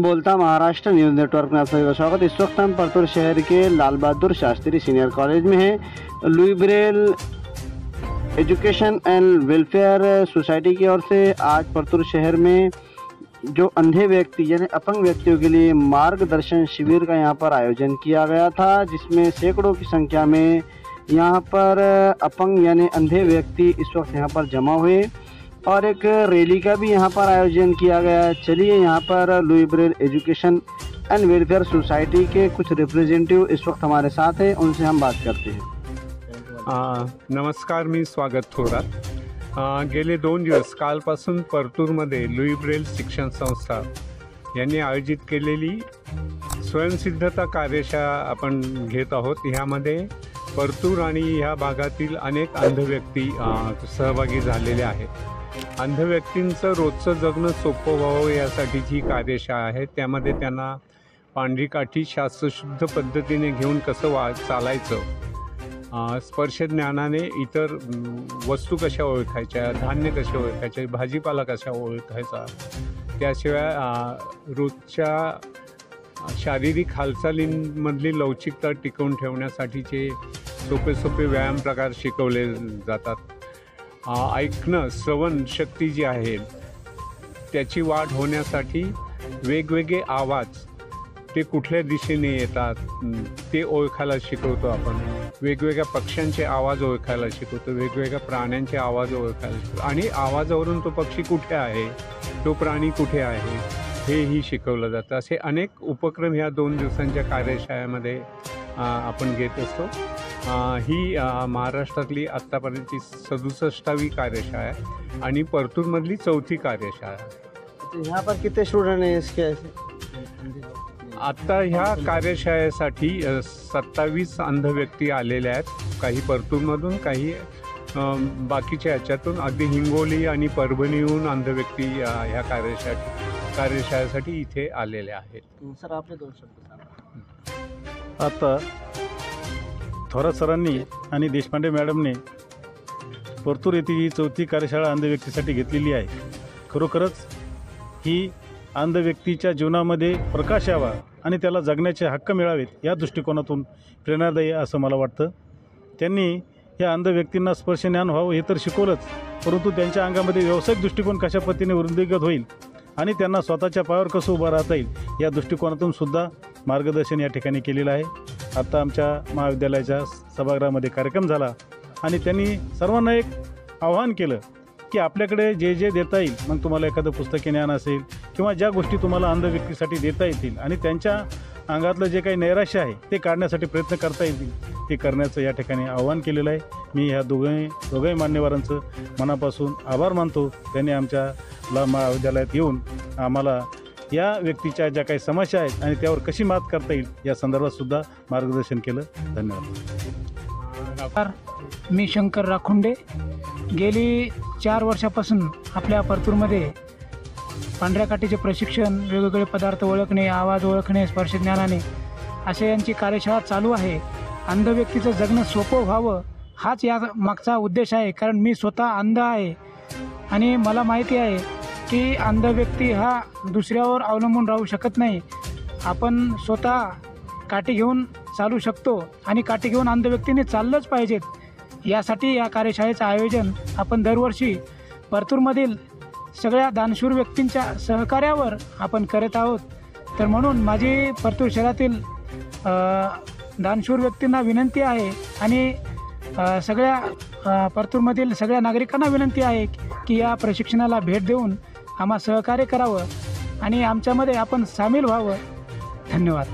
बोलता Maharashtra news network में आप सभी का स्वागत। इस वक्त हम परतूर शहर के लाल बहादुर शास्त्री सीनियर कॉलेज में हैं। Louis Braille education and welfare society की ओर से आज परतूर शहर में जो अंधे व्यक्ति यानी अपंग व्यक्तियों के लिए मार्गदर्शन शिविर का यहाँ पर आयोजन किया गया था, जिसमें सैकड़ों की संख्या में यहाँ पर अपंग यानी अंधे व्यक्ति इस वक्त यहाँ पर जमा हुए और एक रैली का भी यहाँ पर आयोजन किया गया। चलिए यहाँ पर Louis Braille education and welfare society के कुछ रिप्रेझेंटेटिव इस वक्त हमारे साथ हैं, उनसे हम बात करते हैं। नमस्कार, मी स्वागत थोरात। गेले 2 दिवस कालपासून परतूरमध्ये लुई ब्रेल शिक्षण संस्था यांनी आयोजित केलेली स्वयंसिद्धता कार्यशाळा आपण घेत आहोत। ह्यामध्ये परतूर आणि ह्या भागातील अनेक अंध व्यक्ती सहभागी झालेले आहेत। अंध व्यक्तींचं रोजचं जगणं सोपं व्हावं यासाठीची ही कार्यशाळा आहे। त्यामध्ये त्यांना पांढरी काठी शास्त्रशुद्ध पद्धतीने घेऊन कसं चालायचं, स्पर्श ज्ञानाने इतर वस्तू कशा ओळखायच्या, धान्य कशा ओळखायचे, भाजीपाला कशा ओळखायचा, त्याशिवाय रोजच्या शारीरिक हालचालींमधली लवचिकता टिकवून ठेवण्यासाठीचे सोपे व्यायाम प्रकार शिकवले जातात। ऐकणं, श्रवण शक्ती जी आहे त्याची वाढ होण्यासाठी वेगवेगळे आवाज ते कुठल्या दिशेने येतात ते ओळखायला शिकवतो आपण। वेगवेगळ्या पक्ष्यांचे आवाज ओळखायला शिकवतो, वेगवेगळ्या प्राण्यांचे आवाज ओळखायला शिकवतो आणि आवाजावरून तो पक्षी कुठे आहे, तो प्राणी कुठे आहे हेही शिकवलं जातं। असे अनेक उपक्रम ह्या 2 दिवसांच्या कार्यशाळेमध्ये आपण घेत असतो। ही महाराष्ट्रातली आत्तापर्यंतची 67वी कार्यशाळा आहे आणि परतूरमधली 4थी कार्यशाळा आहे। यहाँ पर कितने स्टूडेंट हैं इसके? आत्ता ह्या कार्यशाळेसाठी 27 अंध व्यक्ती आलेले आहेत, काही परतूरमधून, काही बाकीच्या ह्याच्यातून, अगदी हिंगोली आणि परभणीहून अंध व्यक्ती ह्या कार्यशाळेसाठी इथे आलेले आहेत। सर, आपले 2 शब्द सांगा। आता थोरात सरांनी आणि देशपांडे मॅडमने परतूर येथे ही 4थी कार्यशाळा अंध व्यक्तीसाठी घेतलेली आहे। खरोखरच ही अंध व्यक्तीच्या जीवनामध्ये प्रकाश यावा आणि त्याला जगण्याचे हक्क मिळावेत या दृष्टिकोनातून प्रेरणादायी असं मला वाटतं। त्यांनी या अंध व्यक्तींना स्पर्श ज्ञान व्हावं हे तर शिकवलंच, परंतु त्यांच्या अंगामध्ये व्यावसायिक दृष्टिकोन कशा पद्धतीने वृद्धिंगत होईल आणि त्यांना स्वतःच्या पायावर कसं उभं राहता येईल या दृष्टिकोनातून सुद्धा मार्गदर्शन या ठिकाणी केलेलं आहे। आता आमच्या महाविद्यालयाच्या सभागृहामध्ये कार्यक्रम झाला आणि त्यांनी सर्वांना एक आव्हान केलं की आपल्याकडे जे देता येईल, मग तुम्हाला एखादं पुस्तकी ज्ञान असेल किंवा ज्या गोष्टी तुम्हाला अंध व्यक्तीसाठी देता येतील आणि त्यांच्या अंगातलं जे काही नैराश्य आहे ते काढण्यासाठी प्रयत्न करता येतील ते करण्याचं या ठिकाणी आव्हान केलेलं आहे। मी ह्या दोघंही मान्यवरांचं मनापासून आभार मानतो। त्यांनी आमच्या महाविद्यालयात येऊन आम्हाला या व्यक्तीच्या ज्या काही समस्या आहेत आणि त्यावर कशी मात करता येईल या संदर्भात सुद्धा मार्गदर्शन केलं। धन्यवाद। मी शंकर राखुंडे। गेली 4 वर्षापासून आपल्या परतूरमध्ये पांढऱ्या काठीचे प्रशिक्षण, वेगवेगळे पदार्थ ओळखणे, आवाज ओळखणे, स्पर्श ज्ञानाने असे यांची कार्यशाळा चालू आहे। अंध व्यक्तीचं जगणं सोपं व्हावं हाच या मागचा उद्देश आहे, कारण मी स्वतः अंध आहे आणि मला माहिती आहे की अंध व्यक्ती हा दुसऱ्यावर अवलंबून राहू शकत नाही। आपण स्वतः काठी घेऊन चालू शकतो आणि काठी घेऊन अंध व्यक्तीने चाललंच पाहिजेत। यासाठी या कार्यशाळेचं आयोजन आपण दरवर्षी परतूरमधील सगळ्या दानशूर व्यक्तींच्या सहकार्यावर आपण करत आहोत। तर म्हणून माझी परतूर शहरातील दानशूर व्यक्तींना विनंती आहे आणि सगळ्या परतूरमधील सगळ्या नागरिकांना विनंती आहे की या प्रशिक्षणाला भेट देऊन आम्हा सहकार्य करावं आणि आमच्यामध्ये आपण सामील व्हावं। धन्यवाद।